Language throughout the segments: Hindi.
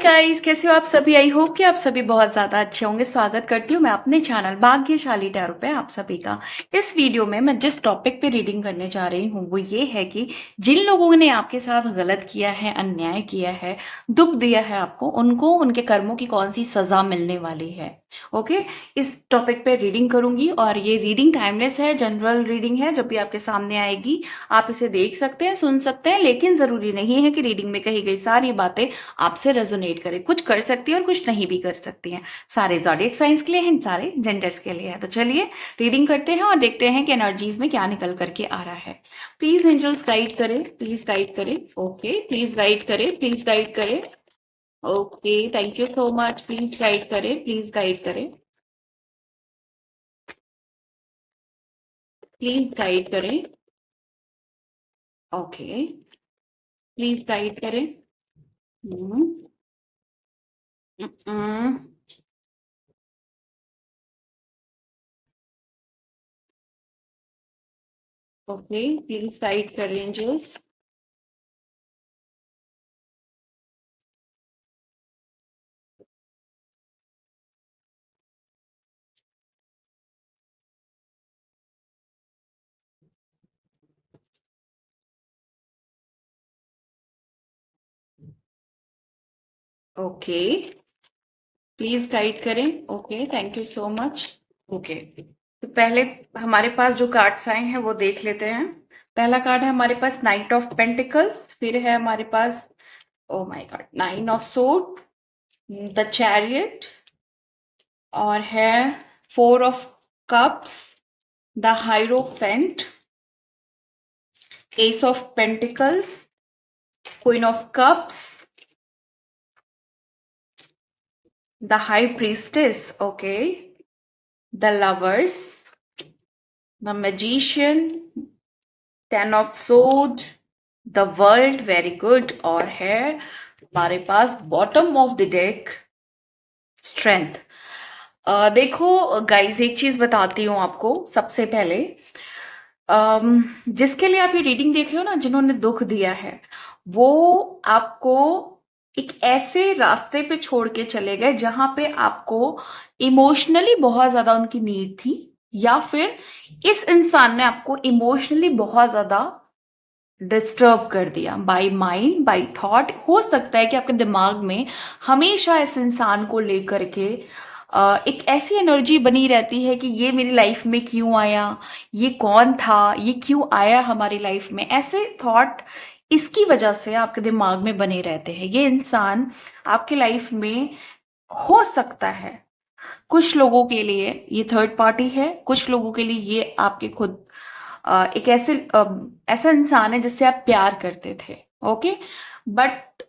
गाइस, कैसे हो आप सभी। आई होप कि आप सभी बहुत ज़्यादा अच्छे होंगे। स्वागत करती हूँ मैं अपने चैनल भाग्यशाली टैरो पे आप सभी का। इस वीडियो में मैं जिस टॉपिक पे रीडिंग करने जा रही हूँ वो ये है कि जिन लोगों ने आपके साथ गलत किया है, अन्याय किया है, दुख दिया है आपको, उनको उनके कर्मों की कौन सी सजा मिलने वाली है। ओके, इस टॉपिक पे रीडिंग करूंगी और ये रीडिंग टाइमलेस है, जनरल रीडिंग है। जब भी आपके सामने आएगी आप इसे देख सकते हैं, सुन सकते हैं, लेकिन जरूरी नहीं है कि रीडिंग में कही गई सारी बातें आपसे रेजोनेट करे। कुछ कर सकती है और कुछ नहीं भी कर सकती हैं। सारे ज़ोडिएक साइंस के लिए हैं, सारे जेंडर्स के लिए है। तो चलिए रीडिंग करते हैं और देखते हैं कि एनर्जीज में क्या निकल करके आ रहा है। प्लीज एंजल्स गाइड करें, प्लीज गाइड करें। ओके, प्लीज गाइड करें, प्लीज गाइड करें। Okay, thank you so much. Please guide करें, प्लीज गाइड करें, प्लीज गाइड करें। ओके, प्लीज गाइड करें। हम्म, हम्म, ओके, प्लीज गाइड करें एंजल्स। ओके, प्लीज गाइड करें। Okay, thank you so much. Okay, तो पहले हमारे पास जो कार्ड्स आए हैं वो देख लेते हैं। पहला कार्ड है हमारे पास नाइट ऑफ पेंटिकल्स, फिर है हमारे पास, oh my god, nine of sword, the chariot, और है four of cups, the hierophant, ace of pentacles, queen of cups, the high priestess, okay, the lovers, the magician, ten of sword, the world, very good. और है हमारे पास bottom of the deck, strength. देखो गाइस, एक चीज बताती हूँ आपको सबसे पहले। जिसके लिए आप ये रीडिंग देख रहे हो ना, जिन्होंने दुख दिया है, वो आपको एक ऐसे रास्ते पे छोड़ के चले गए जहां पे आपको इमोशनली बहुत ज्यादा उनकी नीड थी, या फिर इस इंसान ने आपको इमोशनली बहुत ज्यादा डिस्टर्ब कर दिया, बाय माइंड, बाय थॉट। हो सकता है कि आपके दिमाग में हमेशा इस इंसान को लेकर के एक ऐसी एनर्जी बनी रहती है कि ये मेरी लाइफ में क्यों आया, ये कौन था, ये क्यों आया हमारी लाइफ में। ऐसे थॉट इसकी वजह से आपके दिमाग में बने रहते हैं। ये इंसान आपके लाइफ में हो सकता है, कुछ लोगों के लिए ये थर्ड पार्टी है, कुछ लोगों के लिए ये आपके खुद एक ऐसा इंसान है जिससे आप प्यार करते थे। ओके, बट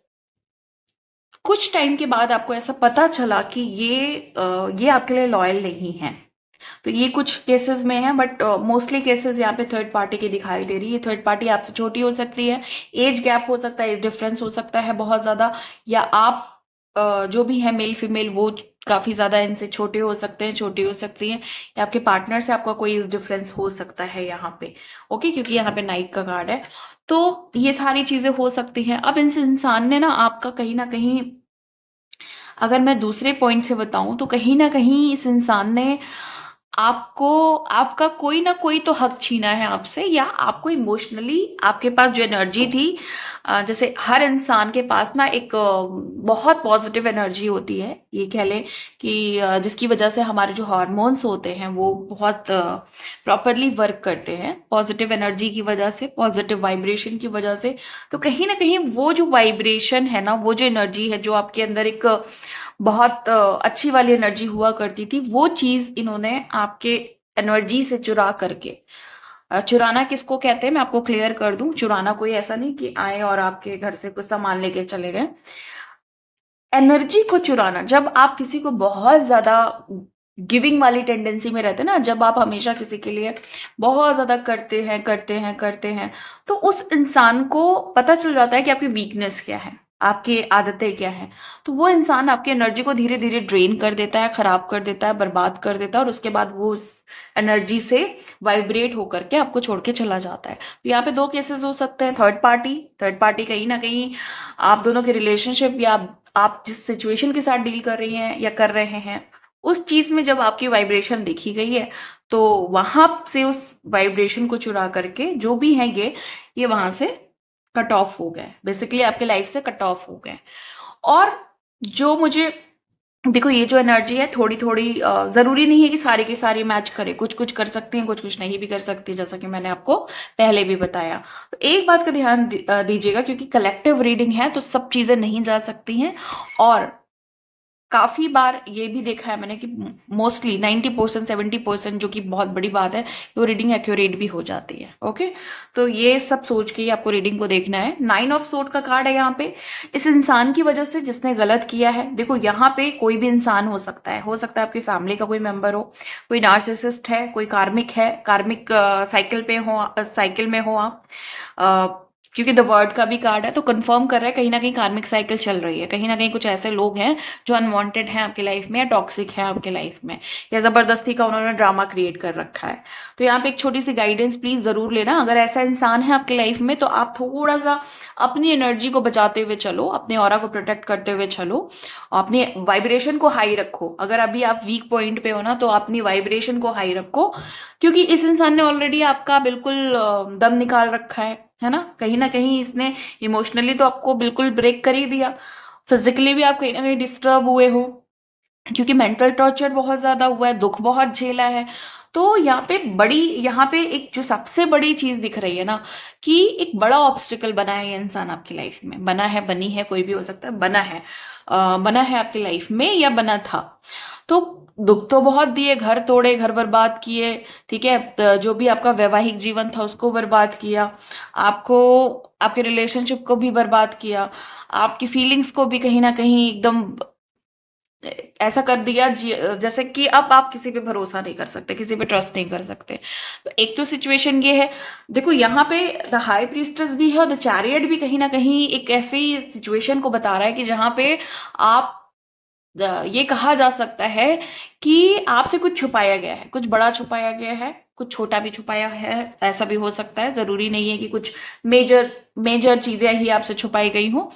कुछ टाइम के बाद आपको ऐसा पता चला कि ये आपके लिए लॉयल नहीं है। तो ये कुछ केसेस में है, बट मोस्टली केसेस यहाँ पे थर्ड पार्टी की दिखाई दे रही है। थर्ड पार्टी आपसे छोटी हो सकती है, एज गैप हो सकता है, एज डिफरेंस हो सकता है बहुत ज्यादा, या आप जो भी है मेल फीमेल वो काफी ज्यादा इनसे छोटे हो सकते हैं, छोटी हो सकती हैं, या आपके पार्टनर से आपका कोई एज डिफरेंस हो सकता है यहाँ पे। ओके, क्योंकि यहाँ पे नाइट का कार्ड है, तो ये सारी चीजें हो सकती हैं। अब इस इंसान ने ना कहीं, अगर मैं दूसरे पॉइंट से बताऊं तो कहीं ना कहीं इस इंसान ने आपको, आपका कोई ना कोई तो हक छीना है आपसे, या आपको इमोशनली आपके पास जो एनर्जी थी, जैसे हर इंसान के पास ना एक बहुत पॉजिटिव एनर्जी होती है, ये कह लें कि जिसकी वजह से हमारे जो हार्मोन्स होते हैं वो बहुत प्रॉपरली वर्क करते हैं, पॉजिटिव एनर्जी की वजह से, पॉजिटिव वाइब्रेशन की वजह से। तो कहीं ना कहीं वो जो वाइब्रेशन है ना, वो जो एनर्जी है जो आपके अंदर एक बहुत अच्छी वाली एनर्जी हुआ करती थी, वो चीज इन्होंने आपके एनर्जी से चुरा करके, चुराना किसको कहते हैं मैं आपको क्लियर कर दूं। चुराना कोई ऐसा नहीं कि आए और आपके घर से कुछ सामान लेके चले गए। एनर्जी को चुराना, जब आप किसी को बहुत ज्यादा गिविंग वाली टेंडेंसी में रहते हैं ना, जब आप हमेशा किसी के लिए बहुत ज्यादा करते हैं, तो उस इंसान को पता चल जाता है कि आपकी वीकनेस क्या है, आपकी आदतें क्या हैं। तो वो इंसान आपकी एनर्जी को धीरे धीरे ड्रेन कर देता है, खराब कर देता है, बर्बाद कर देता है, और उसके बाद वो उस एनर्जी से वाइब्रेट होकर के आपको छोड़ के चला जाता है। तो यहाँ पे दो केसेस हो सकते हैं। थर्ड पार्टी कहीं ना कहीं आप दोनों के रिलेशनशिप, या आप जिस सिचुएशन के साथ डील कर रही हैं या कर रहे हैं, उस चीज में जब आपकी वाइब्रेशन देखी गई है, तो वहां से उस वाइब्रेशन को चुरा करके जो भी है ये वहां से कट ऑफ हो गए, बेसिकली आपके लाइफ से कट ऑफ हो गए। और जो मुझे देखो, ये जो एनर्जी है थोड़ी थोड़ी, जरूरी नहीं है कि सारी की सारी मैच करे, कुछ कुछ कर सकती हैं, कुछ कुछ नहीं भी कर सकती, जैसा कि मैंने आपको पहले भी बताया। तो एक बात का ध्यान दीजिएगा, क्योंकि कलेक्टिव रीडिंग है तो सब चीजें नहीं जा सकती हैं। और काफी बार ये भी देखा है मैंने कि मोस्टली 90% 70%, जो कि बहुत बड़ी बात है, वो रीडिंग एक्यूरेट भी हो जाती है। ओके, तो ये सब सोच के ही आपको रीडिंग को देखना है। 9 ऑफ सोर्ड का कार्ड है यहाँ पे, इस इंसान की वजह से जिसने गलत किया है। देखो, यहाँ पे कोई भी इंसान हो सकता है आपकी फैमिली का कोई मेंबर हो, कोई नार्सिसिस्ट है, कोई कार्मिक है, कार्मिक साइकिल में हो आप, क्योंकि द वर्ड का भी कार्ड है, तो कंफर्म कर रहा है कहीं ना कहीं कार्मिक साइकिल चल रही है। कहीं ना कहीं कुछ ऐसे लोग हैं जो अनवांटेड हैं आपकी लाइफ में, या टॉक्सिक है आपकी लाइफ में, या जबरदस्ती का उन्होंने ड्रामा क्रिएट कर रखा है। तो यहाँ पे एक छोटी सी गाइडेंस प्लीज जरूर लेना। अगर ऐसा इंसान है आपकी लाइफ में, तो आप थोड़ा सा अपनी एनर्जी को बचाते हुए चलो, अपने ऑरा को प्रोटेक्ट करते हुए चलो, अपनी वाइब्रेशन को हाई रखो। अगर अभी आप वीक पॉइंट पे हो ना, तो अपनी वाइब्रेशन को हाई रखो, क्योंकि इस इंसान ने ऑलरेडी आपका बिल्कुल दम निकाल रखा है ना। कहीं ना कहीं इसने इमोशनली तो आपको बिल्कुल ब्रेक कर ही दिया, फिजिकली भी आप कहीं ना कहीं डिस्टर्ब हुए हो, क्योंकि मेंटल टॉर्चर बहुत ज्यादा हुआ है, दुख बहुत झेला है। तो यहाँ पे एक जो सबसे बड़ी चीज दिख रही है ना, कि एक बड़ा ऑब्स्टिकल बना है ये इंसान आपकी लाइफ में, बना है, बनी है, कोई भी हो सकता है, बना है आपकी लाइफ में या बना था। तो दुख तो बहुत दिए, घर तोड़े, घर बर्बाद किए, ठीक है, जो भी आपका वैवाहिक जीवन था उसको बर्बाद किया, आपको आपके रिलेशनशिप को भी बर्बाद किया, आपकी फीलिंग्स को भी कहीं ना कहीं एकदम ऐसा कर दिया जैसे कि अब आप किसी पे भरोसा नहीं कर सकते, किसी पे ट्रस्ट नहीं कर सकते। तो एक तो सिचुएशन ये है। देखो, यहाँ पे द हाई प्रीस्टेस भी है और द चैरियट भी कहीं ना कहीं एक ऐसी सिचुएशन को बता रहा है कि जहां पे आप ये कहा जा सकता है कि आपसे कुछ छुपाया गया है, कुछ बड़ा छुपाया गया है, कुछ छोटा भी छुपाया है, ऐसा भी हो सकता है। जरूरी नहीं है कि कुछ मेजर मेजर चीजें ही आपसे छुपाई गई हो,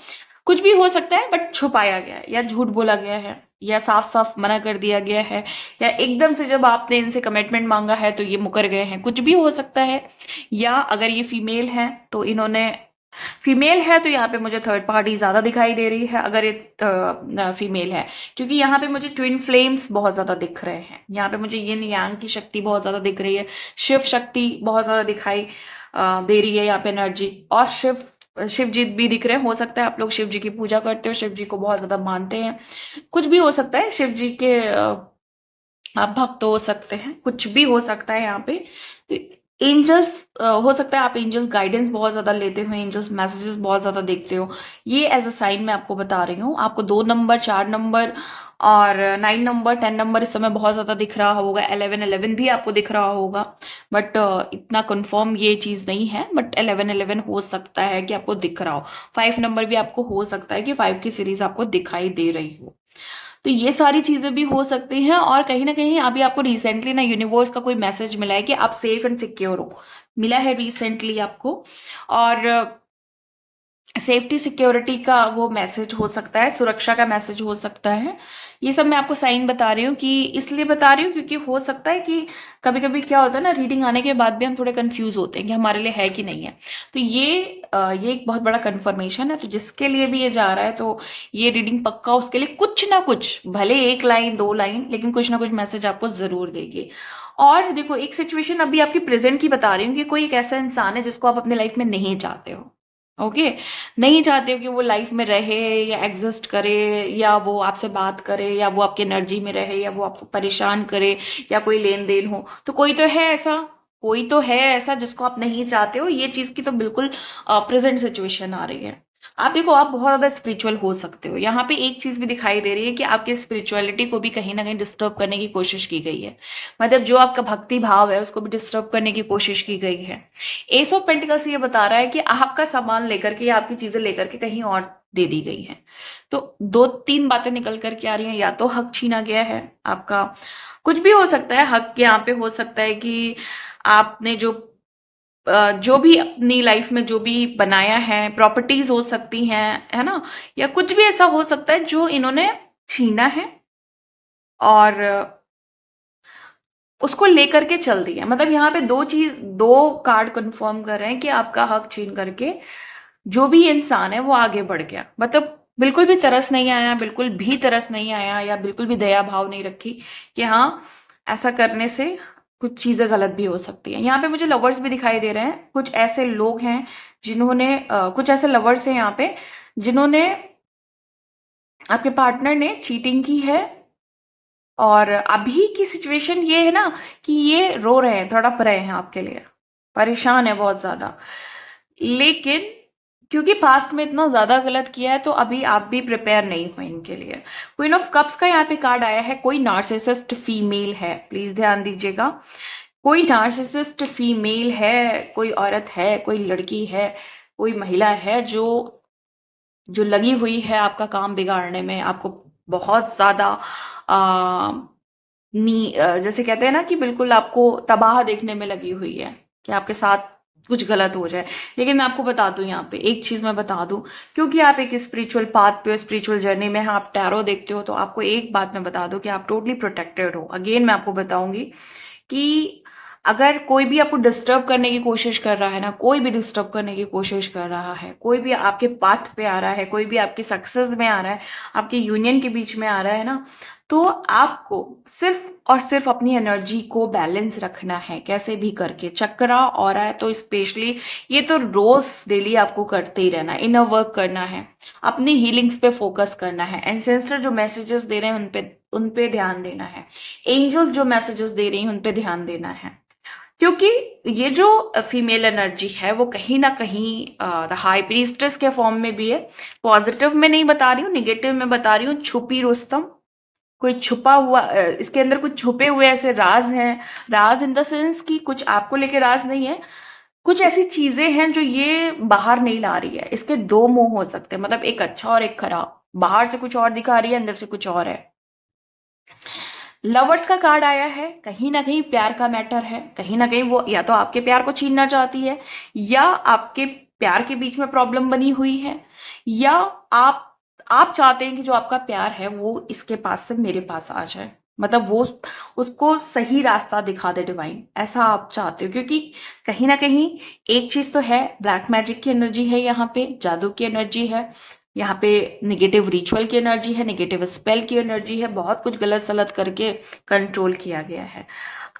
कुछ भी हो सकता है, बट छुपाया गया है, या झूठ बोला गया है, या साफ साफ मना कर दिया गया है, या एकदम से जब आपने इनसे कमिटमेंट मांगा है तो ये मुकर गए हैं, कुछ भी हो सकता है। या अगर ये फीमेल है तो इन्होंने, फीमेल है तो यहाँ पे मुझे थर्ड पार्टी ज्यादा दिखाई दे रही है अगर ये फीमेल है, क्योंकि यहाँ पे मुझे ट्विन फ्लेम्स बहुत ज्यादा दिख रहे हैं। यहाँ पे मुझे यिन यांग की शक्ति बहुत ज्यादा दिख रही है, शिव शक्ति बहुत ज्यादा दिखाई दे रही है यहाँ पे एनर्जी। और शिव जी भी दिख रहे हैं। हो सकता है आप लोग शिव जी की पूजा करते हो, शिव जी को बहुत ज्यादा मानते हैं, कुछ भी हो सकता है। शिव जी के आप भक्त हो सकते हैं, कुछ भी हो सकता है यहाँ पे। एंजल्स हो सकता है आप एंजल्स गाइडेंस बहुत ज्यादा लेते हो, एंजल्स मैसेजेस बहुत ज्यादा देखते हो। ये एज अ साइन मैं आपको बता रही हूँ। आपको 2 नंबर, 4 नंबर और 9 नंबर, 10 नंबर इस समय बहुत ज्यादा दिख रहा होगा। 11 भी आपको दिख रहा होगा, बट इतना कंफर्म ये चीज नहीं है। बट 11 हो सकता है कि आपको दिख रहा हो। 5 नंबर भी आपको हो सकता है कि 5 की सीरीज आपको दिखाई दे रही हो। तो ये सारी चीजें भी हो सकती हैं। और कहीं ना कहीं अभी आपको रिसेंटली ना यूनिवर्स का कोई मैसेज मिला है कि आप सेफ एंड सिक्योर हो, मिला है रिसेंटली आपको। और सेफ्टी सिक्योरिटी का वो मैसेज हो सकता है, सुरक्षा का मैसेज हो सकता है। ये सब मैं आपको साइन बता रही हूँ, कि इसलिए बता रही हूँ क्योंकि हो सकता है कि कभी कभी क्या होता है ना, रीडिंग आने के बाद भी हम थोड़े कंफ्यूज होते हैं कि हमारे लिए है कि नहीं है। तो ये एक बहुत बड़ा कंफर्मेशन है। तो जिसके लिए भी ये जा रहा है, तो ये रीडिंग पक्का उसके लिए कुछ ना कुछ, भले 1 लाइन 2 लाइन, लेकिन कुछ ना कुछ मैसेज आपको जरूर देगी। और देखो, एक सिचुएशन अभी आपकी प्रेजेंट की बता रही हूँ कि कोई एक ऐसा इंसान है जिसको आप अपने लाइफ में नहीं चाहते हो। ओके, नहीं चाहते हो कि वो लाइफ में रहे या एग्जिस्ट करे, या वो आपसे बात करे, या वो आपकी एनर्जी में रहे, या वो आपको परेशान करे, या कोई लेन देन हो। तो कोई तो है ऐसा, कोई तो है ऐसा जिसको आप नहीं चाहते हो। ये चीज की तो बिल्कुल प्रेजेंट सिचुएशन आ रही है। आप देखो, आप बहुत ज्यादा स्पिरिचुअल हो सकते हो। यहाँ पे एक चीज भी दिखाई दे रही है कि आपकी स्पिरिचुअलिटी को भी कहीं ना कहीं डिस्टर्ब करने की कोशिश की गई है। मतलब जो आपका भक्ति भाव है उसको भी डिस्टर्ब करने की कोशिश की गई है। एस ऑफ पेंटिकल्स ये बता रहा है कि आपका सामान लेकर के या आपकी चीजें लेकर के कहीं और दे दी गई है। तो 2-3 बातें निकल करके आ रही हैं। या तो हक छीना गया है आपका, कुछ भी हो सकता है। हक यहाँ पे हो सकता है कि आपने जो जो भी अपनी लाइफ में जो भी बनाया है, प्रॉपर्टीज हो सकती हैं, है ना, या कुछ भी ऐसा हो सकता है जो इन्होंने छीना है और उसको लेकर के चल दिया। मतलब यहाँ पे दो कार्ड कंफर्म कर रहे हैं कि आपका हक छीन करके जो भी इंसान है वो आगे बढ़ गया। मतलब बिल्कुल भी तरस नहीं आया, बिल्कुल भी तरस नहीं आया, या बिल्कुल भी दया भाव नहीं रखी कि हाँ ऐसा करने से कुछ चीजें गलत भी हो सकती है। यहाँ पे मुझे लवर्स भी दिखाई दे रहे हैं। कुछ ऐसे लोग हैं जिन्होंने कुछ ऐसे लवर्स हैं यहाँ पे जिन्होंने, आपके पार्टनर ने चीटिंग की है, और अभी की सिचुएशन ये है ना कि ये रो रहे हैं, तड़प रहे हैं आपके लिए, परेशान है बहुत ज्यादा। लेकिन क्योंकि पास्ट में इतना ज्यादा गलत किया है तो अभी आप भी प्रिपेयर नहीं हुए इनके लिए। क्वीन ऑफ कप्स का यहाँ पे कार्ड आया है। कोई नार्सिसिस्ट फीमेल है, प्लीज ध्यान दीजिएगा। कोई नार्सिसिस्ट फीमेल है, कोई औरत है, कोई लड़की है, कोई महिला है जो जो लगी हुई है आपका काम बिगाड़ने में, आपको बहुत ज्यादा जैसे कहते हैं ना कि बिल्कुल आपको तबाह देखने में लगी हुई है कि आपके साथ कुछ गलत हो जाए। लेकिन मैं आपको बता दूं, यहाँ पे एक चीज मैं बता दूं, क्योंकि आप एक स्पिरिचुअल पाथ पे, स्पिरिचुअल जर्नी में हैं, आप टैरो देखते हो, तो आपको एक बात मैं बता दूं कि आप टोटली प्रोटेक्टेड हो। अगेन मैं आपको बताऊंगी कि अगर कोई भी आपको डिस्टर्ब करने की कोशिश कर रहा है ना, कोई भी डिस्टर्ब करने की कोशिश कर रहा है, कोई भी आपके पाथ पे आ रहा है, कोई भी आपकी सक्सेस में आ रहा है, आपके यूनियन के बीच में आ रहा है ना, तो आपको सिर्फ और सिर्फ अपनी एनर्जी को बैलेंस रखना है, कैसे भी करके। चक्रा और है तो स्पेशली ये तो रोज डेली आपको करते ही रहना है, इनर वर्क करना है, अपनी हीलिंग्स पे फोकस करना है, एंसेस्टर जो मैसेजेस दे रहे हैं उन पे ध्यान देना है, एंजल्स जो मैसेजेस दे रही हैं उन पे ध्यान देना है। क्योंकि ये जो फीमेल एनर्जी है वो कहीं ना कहीं द हाई प्रीस्टेस के फॉर्म में भी है। पॉजिटिव में नहीं बता रही हूँ, निगेटिव में बता रही हूँ। छुपी रुस्तम, कोई छुपा हुआ इसके अंदर कुछ छुपे हुए ऐसे राज हैं। राज इन द सेंस कि कुछ आपको लेके राज नहीं है, कुछ ऐसी चीजें हैं जो ये बाहर नहीं ला रही है। इसके दो मुंह हो सकते हैं, मतलब एक अच्छा और एक खराब। बाहर से कुछ और दिखा रही है, अंदर से कुछ और है। लवर्स का कार्ड आया है। कहीं ना कहीं प्यार का मैटर है, कहीं ना कहीं वो या तो आपके प्यार को छीनना चाहती है, या आपके प्यार के बीच में प्रॉब्लम बनी हुई है, या आप चाहते हैं कि जो आपका प्यार है वो इसके पास से मेरे पास आ जाए, मतलब वो उसको सही रास्ता दिखा दे डिवाइन, ऐसा आप चाहते हो। क्योंकि कहीं ना कहीं एक चीज तो है, ब्लैक मैजिक की एनर्जी है यहाँ पे, जादू की एनर्जी है यहाँ पे, निगेटिव रिचुअल की एनर्जी है, निगेटिव स्पेल की एनर्जी है, बहुत कुछ गलत सलत करके कंट्रोल किया गया है।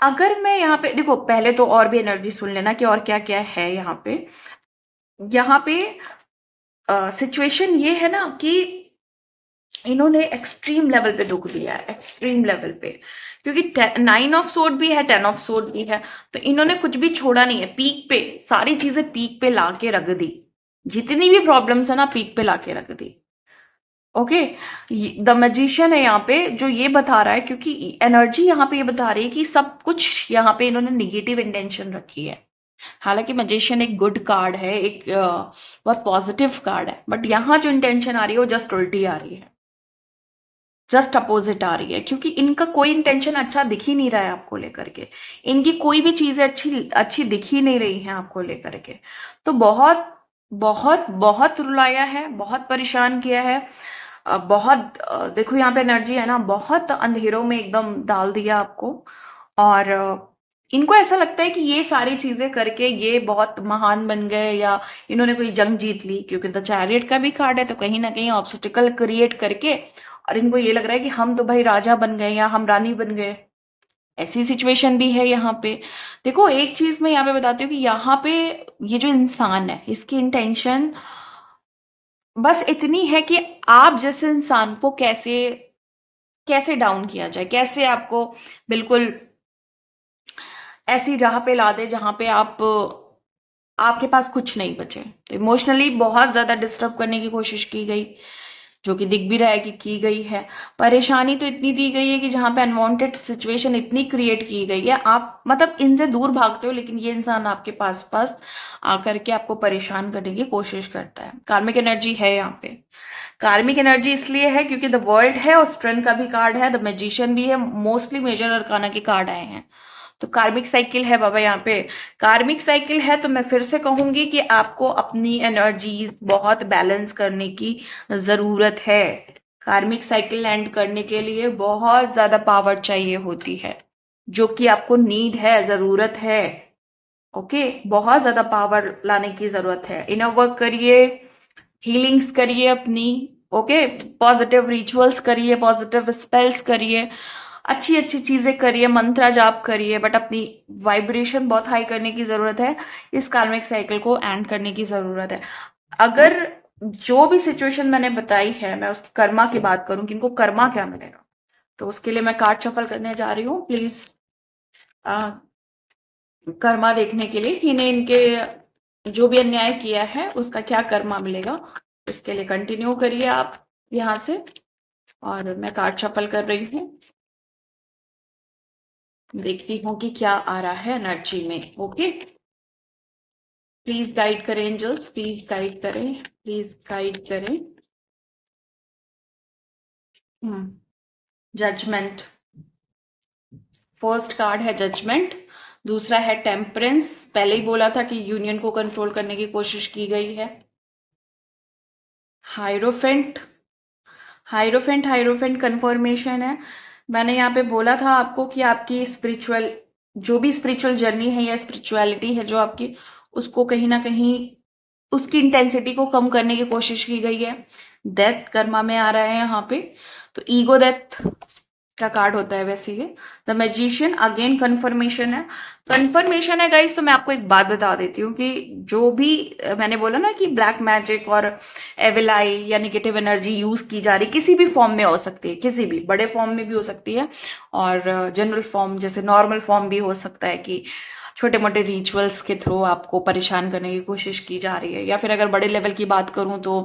अगर मैं यहाँ पे देखो, पहले तो और भी एनर्जी सुन लेना कि और क्या क्या है यहाँ पे। यहाँ पे सिचुएशन ये है ना कि इन्होंने एक्सट्रीम लेवल पे दुख दिया है, एक्सट्रीम लेवल पे। क्योंकि 9 ऑफ सोर्ड भी है, 10 ऑफ सोर्ड भी है, तो इन्होंने कुछ भी छोड़ा नहीं है। पीक पे सारी चीजें पीक पे लाके रख दी, जितनी भी प्रॉब्लम्स है ना पीक पे लाके रख दी। ओके, द मैजिशियन है यहाँ पे जो ये बता रहा है, क्योंकि एनर्जी यहाँ पे ये बता रही है कि सब कुछ यहाँ पे इन्होंने निगेटिव इंटेंशन रखी है। हालांकि मैजिशियन एक गुड कार्ड है, एक बहुत पॉजिटिव कार्ड है, बट यहाँ जो इंटेंशन आ रही है वो जस्ट उल्टी आ रही है, जस्ट अपोजिट आ रही है। क्योंकि इनका कोई इंटेंशन अच्छा दिख ही नहीं रहा है आपको लेकर के, इनकी कोई भी चीजें अच्छी अच्छी दिख ही नहीं रही है आपको लेकर के। तो बहुत बहुत बहुत रुलाया है, बहुत परेशान किया है, बहुत देखो यहाँ पे एनर्जी है ना, बहुत अंधेरों में एकदम डाल दिया आपको। और इनको ऐसा लगता है कि ये सारी चीजें करके ये बहुत महान बन गए, या इन्होंने कोई जंग जीत ली। क्योंकि द चैरियट का भी कार्ड है, तो कहीं ना कहीं ऑब्स्टिकल क्रिएट करके, और इनको ये लग रहा है कि हम तो भाई राजा बन गए या हम रानी बन गए। ऐसी सिचुएशन भी है यहाँ पे। देखो एक चीज मैं यहाँ पे बताती हूँ कि यहाँ पे ये जो इंसान है इसकी इंटेंशन बस इतनी है कि आप जैसे इंसान को कैसे कैसे डाउन किया जाए, कैसे आपको बिल्कुल ऐसी राह पे ला दे जहां पे आपके पास कुछ नहीं बचे। तो इमोशनली बहुत ज्यादा डिस्टर्ब करने की कोशिश की गई, जो कि दिख भी रहा है कि की गई है। परेशानी तो इतनी दी गई है कि जहां पे अनवांटेड सिचुएशन इतनी क्रिएट की गई है, आप मतलब इनसे दूर भागते हो, लेकिन ये इंसान आपके पास पास आकर के आपको परेशान करने की कोशिश करता है। कार्मिक एनर्जी है यहाँ पे। कार्मिक एनर्जी इसलिए है क्योंकि द वर्ल्ड है और स्ट्रेंथ का भी कार्ड है, द मैजिशियन भी है, मोस्टली मेजर अरकाना के कार्ड आए हैं। तो कार्मिक साइकिल है बाबा यहाँ पे, कार्मिक साइकिल है। तो मैं फिर से कहूंगी कि आपको अपनी एनर्जीज बहुत बैलेंस करने की जरूरत है। कार्मिक साइकिल एंड करने के लिए बहुत ज्यादा पावर चाहिए होती है, जो कि आपको नीड है, जरूरत है। ओके, बहुत ज्यादा पावर लाने की जरूरत है। इनर वर्क करिए, हीलिंग्स करिए अपनी। ओके, पॉजिटिव रिचुअल्स करिए, पॉजिटिव स्पेल्स करिए, अच्छी अच्छी चीजें करिए, मंत्र जाप करिए, बट अपनी वाइब्रेशन बहुत हाई करने की जरूरत है। इस कार्मिक साइकिल को एंड करने की जरूरत है। अगर जो भी सिचुएशन मैंने बताई है, मैं उसकी कर्मा की बात करूं कि इनको कर्मा क्या मिलेगा, तो उसके लिए मैं कार्ड शफल करने जा रही हूँ। प्लीज कर्मा देखने के लिए कि इन्हें इनके जो भी अन्याय किया है उसका क्या कर्मा मिलेगा, इसके लिए कंटिन्यू करिए आप यहां से। और मैं कार्ड शफल कर रही हूँ, देखती हूँ कि क्या आ रहा है एनर्जी में। ओके, प्लीज गाइड करें एंजल्स, प्लीज गाइड करें, प्लीज गाइड करें। जजमेंट, फर्स्ट कार्ड है जजमेंट, दूसरा है टेम्परेंस। पहले ही बोला था कि यूनियन को कंट्रोल करने की कोशिश की गई है। हाइरोफेंट, हाइरोफेंट, हाइरोफेंट कन्फर्मेशन है। मैंने यहाँ पे बोला था आपको कि आपकी स्पिरिचुअल, जो भी स्पिरिचुअल जर्नी है या स्पिरिचुअलिटी है जो आपकी, उसको कहीं ना कहीं उसकी इंटेंसिटी को कम करने की कोशिश की गई है। डेथ कर्मा में आ रहा है यहाँ पे, तो ईगो डेथ का कार्ड होता है वैसे ये। द मैजिशियन अगेन कंफर्मेशन है, कंफर्मेशन है गाइस। तो मैं आपको एक बात बता देती हूँ कि जो भी मैंने बोला ना कि ब्लैक मैजिक और एविल आई या निगेटिव एनर्जी यूज की जा रही, किसी भी फॉर्म में हो सकती है, किसी भी बड़े फॉर्म में भी हो सकती है, और जनरल फॉर्म जैसे नॉर्मल फॉर्म भी हो सकता है कि छोटे मोटे रिचुअल्स के थ्रू आपको परेशान करने की कोशिश की जा रही है। या फिर अगर बड़े लेवल की बात करूं तो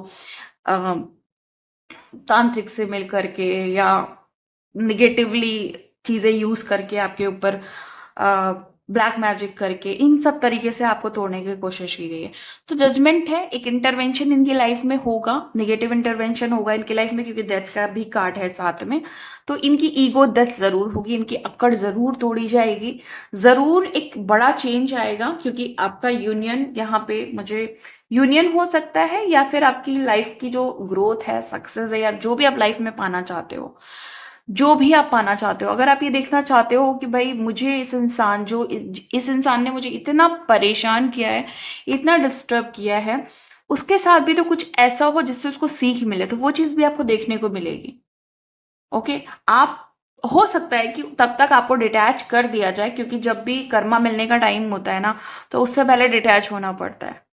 तांत्रिक से मिल करके या निगेटिवली चीजें यूज करके आपके ऊपर ब्लैक मैजिक करके, इन सब तरीके से आपको तोड़ने की कोशिश की गई है। तो जजमेंट है, एक इंटरवेंशन इनकी लाइफ में होगा, नेगेटिव इंटरवेंशन होगा इनकी लाइफ में, क्योंकि डेथ का भी कार्ड है साथ में। तो इनकी ईगो डेथ जरूर होगी, इनकी अक्कड़ जरूर तोड़ी जाएगी, जरूर एक बड़ा चेंज आएगा। क्योंकि आपका यूनियन यहाँ पे, मुझे यूनियन हो सकता है या फिर आपकी लाइफ की जो ग्रोथ है, सक्सेस है, या जो भी आप लाइफ में पाना चाहते हो, जो भी आप पाना चाहते हो। अगर आप ये देखना चाहते हो कि भाई मुझे इस इंसान, जो इस इंसान ने मुझे इतना परेशान किया है, इतना डिस्टर्ब किया है, उसके साथ भी तो कुछ ऐसा हो जिससे उसको सीख मिले, तो वो चीज भी आपको देखने को मिलेगी। ओके, आप, हो सकता है कि तब तक आपको डिटैच कर दिया जाए, क्योंकि जब भी कर्मा मिलने का टाइम होता है ना, तो उससे पहले डिटैच होना पड़ता है।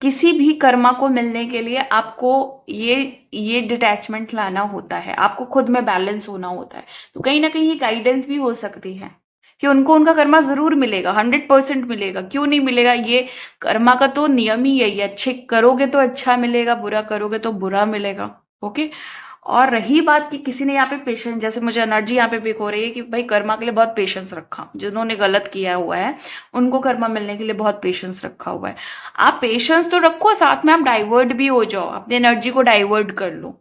किसी भी कर्मा को मिलने के लिए आपको ये डिटैचमेंट लाना होता है, आपको खुद में बैलेंस होना होता है। तो कहीं ना कहीं गाइडेंस भी हो सकती है कि उनको उनका कर्मा जरूर मिलेगा, 100% मिलेगा, क्यों नहीं मिलेगा। ये कर्मा का तो नियम ही यही है, अच्छे करोगे तो अच्छा मिलेगा, बुरा करोगे तो बुरा मिलेगा। ओके, और रही बात कि किसी ने यहाँ पे पेशेंस, जैसे मुझे एनर्जी यहाँ पे पिक हो रही है कि भाई कर्मा के लिए बहुत पेशेंस रखा, जिन्होंने गलत किया हुआ है उनको कर्मा मिलने के लिए बहुत पेशेंस रखा हुआ है। आप पेशेंस तो रखो, साथ में आप डाइवर्ट भी हो जाओ, अपनी एनर्जी को डाइवर्ट कर लो,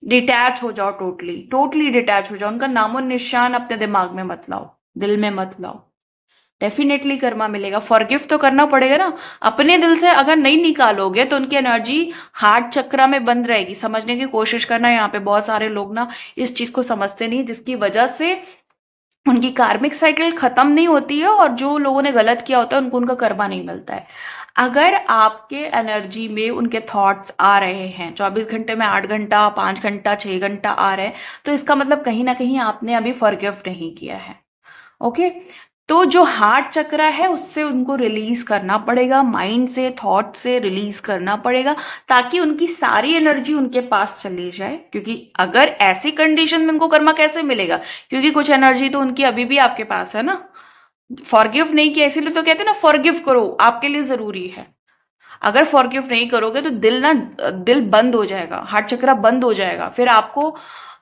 डिटैच हो जाओ, टोटली टोटली डिटैच हो जाओ, उनका नामो निशान अपने दिमाग में मत लाओ, दिल में मत लाओ। डेफिनेटली कर्मा मिलेगा। फॉरगिव तो करना पड़ेगा ना, अपने दिल से अगर नहीं निकालोगे तो उनकी एनर्जी हार्ट चक्रा में बंद रहेगी। समझने की कोशिश करना, यहाँ पे बहुत सारे लोग ना इस चीज को समझते नहीं, जिसकी वजह से उनकी कार्मिक साइकिल खत्म नहीं होती है, और जो लोगों ने गलत किया होता है उनको उनका कर्मा नहीं मिलता है। अगर आपके एनर्जी में उनके थॉट्स आ रहे हैं 24 घंटे में, 8 घंटा, 5 घंटा, 6 घंटा आ रहे हैं, तो इसका मतलब कहीं ना कहीं आपने अभी फॉरगिव नहीं किया है। ओके, तो जो हार्ट चक्र है उससे उनको रिलीज करना पड़ेगा, माइंड से, थॉट से रिलीज करना पड़ेगा, ताकि उनकी सारी एनर्जी उनके पास चली जाए। क्योंकि अगर ऐसी कंडीशन में उनको कर्मा कैसे मिलेगा, क्योंकि कुछ एनर्जी तो उनकी अभी भी आपके पास है ना। फॉरगिव नहीं किया, इसीलिए तो कहते हैं ना, फॉरगिव करो, आपके लिए जरूरी है। अगर फॉरगिव नहीं करोगे तो दिल बंद हो जाएगा, हार्ट चक्र बंद हो जाएगा, फिर आपको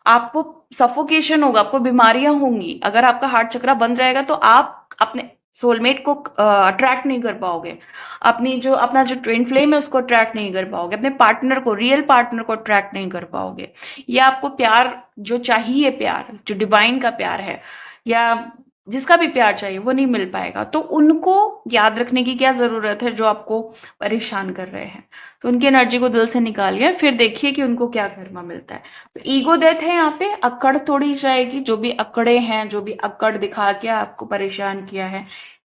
आपको सफोकेशन होगा, आपको बीमारियां होंगी। अगर आपका हार्ट चक्र बंद रहेगा तो आप अपने सोलमेट को अट्रैक्ट नहीं कर पाओगे, अपना जो ट्विन फ्लेम है उसको अट्रैक्ट नहीं कर पाओगे, अपने पार्टनर को, रियल पार्टनर को अट्रैक्ट नहीं कर पाओगे। या आपको प्यार जो चाहिए, प्यार जो डिवाइन का प्यार है, या जिसका भी प्यार चाहिए वो नहीं मिल पाएगा। तो उनको याद रखने की क्या जरूरत है जो आपको परेशान कर रहे हैं। तो उनकी एनर्जी को दिल से निकालिए, फिर देखिए कि उनको क्या कर्मा मिलता है। तो ईगो डेथ है यहाँ पे, अक्कड़ तोड़ी जाएगी। जो भी अकड़े हैं, जो भी अक्कड़ दिखा के आपको परेशान किया है,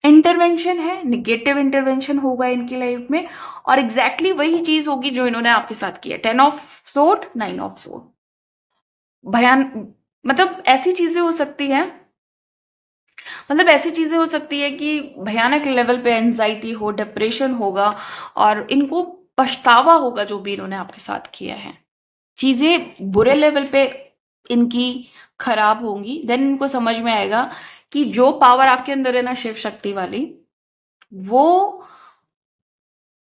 इंटरवेंशन है, निगेटिव इंटरवेंशन होगा इनकी लाइफ में। और एग्जैक्टली वही चीज होगी जो इन्होंने आपके साथ किया। 10 ऑफ सोर्ड, 9 ऑफ सोर्ड। भयान मतलब ऐसी चीजें हो सकती हैं, मतलब ऐसी चीजें हो सकती है कि भयानक लेवल पे एंजाइटी हो, डिप्रेशन होगा, और इनको पछतावा होगा जो भी इन्होंने आपके साथ किया है। चीजें बुरे लेवल पे इनकी खराब होंगी। देन इनको समझ में आएगा कि जो पावर आपके अंदर है ना, शिव शक्ति वाली, वो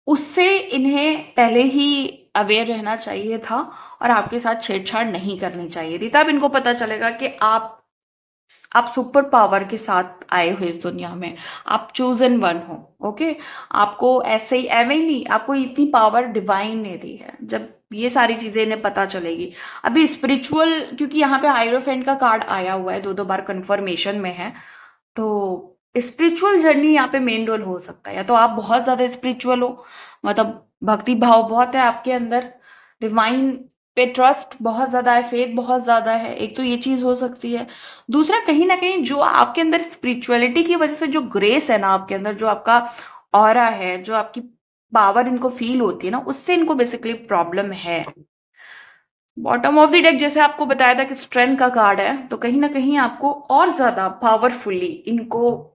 उससे इन्हें पहले ही अवेयर रहना चाहिए था और आपके साथ छेड़छाड़ नहीं करनी चाहिए थी। तब इनको पता चलेगा कि आप सुपर पावर के साथ आए हो इस दुनिया में, आप चूजन वन हो। ओके, आपको ऐसे ही एवे ही नहीं, आपको इतनी पावर डिवाइन ने दी है। जब ये सारी चीजें इन्हें पता चलेगी, अभी स्पिरिचुअल, क्योंकि यहाँ पे हायरोफेंट का कार्ड आया हुआ है, 2 2 बार कंफर्मेशन में है, तो स्पिरिचुअल जर्नी यहाँ पे मेन रोल हो सकता है। या तो आप बहुत ज्यादा स्पिरिचुअल हो, मतलब भक्ति भाव बहुत है आपके अंदर, डिवाइन पे ट्रस्ट बहुत ज्यादा है, फेथ बहुत ज्यादा है, एक तो ये चीज हो सकती है। दूसरा, कहीं ना कहीं जो आपके अंदर स्पिरिचुअलिटी की वजह से जो ग्रेस है ना आपके अंदर, जो आपका ऑरा है, जो आपकी पावर इनको फील होती है ना, उससे इनको बेसिकली प्रॉब्लम है। बॉटम ऑफ द डेक जैसे आपको बताया था कि स्ट्रेंथ का कार्ड है, तो कहीं ना कहीं आपको और ज्यादा पावरफुली इनको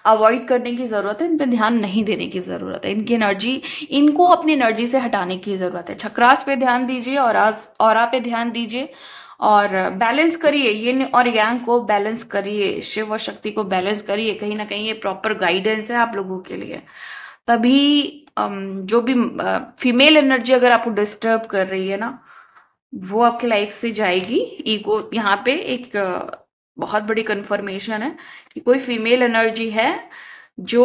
अवॉइड करने की जरूरत है, इन पे ध्यान नहीं देने की जरूरत है। इनकी एनर्जी, इनको अपनी एनर्जी से हटाने की जरूरत है। चक्रास पे ध्यान दीजिए, ऑरा पे ध्यान दीजिए, और बैलेंस करिए, ये और यांग को बैलेंस करिए, शिव और शक्ति को बैलेंस करिए। कहीं ना कहीं ये प्रॉपर गाइडेंस है आप लोगों के लिए। तभी जो भी फीमेल एनर्जी अगर आपको डिस्टर्ब कर रही है ना, वो आपकी लाइफ से जाएगी। ईगो यहाँ पे एक बहुत बड़ी कंफर्मेशन है कि कोई फीमेल एनर्जी है जो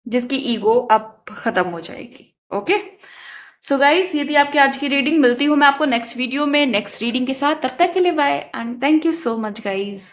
जिसकी ईगो अब खत्म हो जाएगी। ओके, सो गाइस, ये थी आपकी आज की रीडिंग। मिलती हूँ मैं आपको नेक्स्ट वीडियो में नेक्स्ट रीडिंग के साथ। तब तक के लिए bye and thank you so much guys.